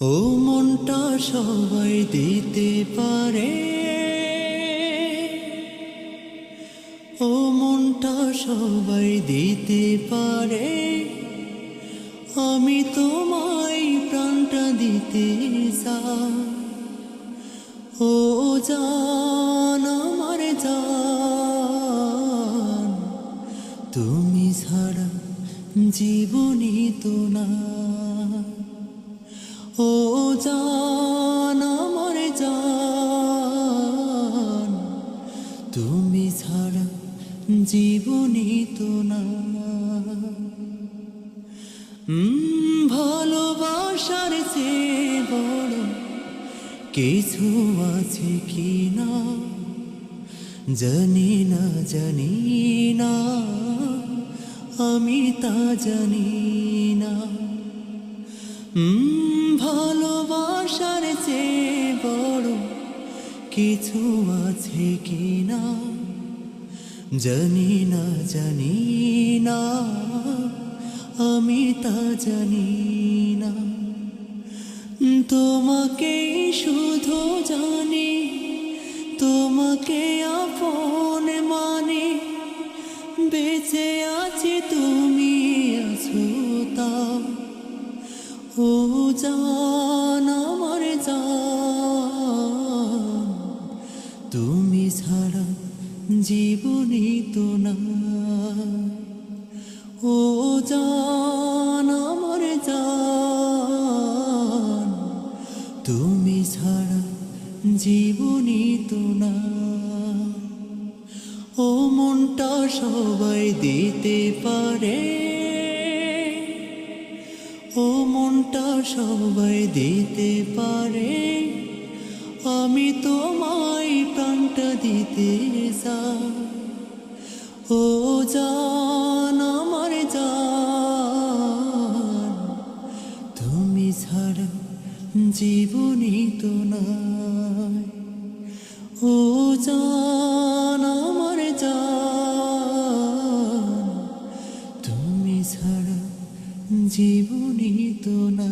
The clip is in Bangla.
ও মনটা সবাই দিতে পারে, ও মনটা সবাই দিতে পারে। আমি তোমায় প্রাণটা দিতে চাই। ও জান আমার জান, তুমি ছাড়া জীবনই তো না। ও জান আমার জান, তুমি ছাড়া জীবনই তো না। ভালোবাসার চেয়ে বড় কিছু আছে কি না, জানি না জানি না, আমি তা জানি না। ভালোবাসার চেয়ে বড় কিছু আছে কি না, জানি না জানি না, আমি তা জানি না। তোমাকে শুধু জানি, তোমাকে আপন মানে, বেঁচে আছি তুমি আছো তা। ও জান আমার জান, তুমি ছাড়া জীবনই তো না। ও জান আমার জান, তুমি ছাড়া জীবনই তো না। ও মনটা সবাই দিতে পারে, ও মনটা সবাই দিতে পারে। আমি তোমায় প্রাণটা দিতে চাই। ও জান আমার জান, তুমি ছাড়া জীবনই তো নাই। ও জান আমার জান, তুমি ছাড়া জীবনই তো না।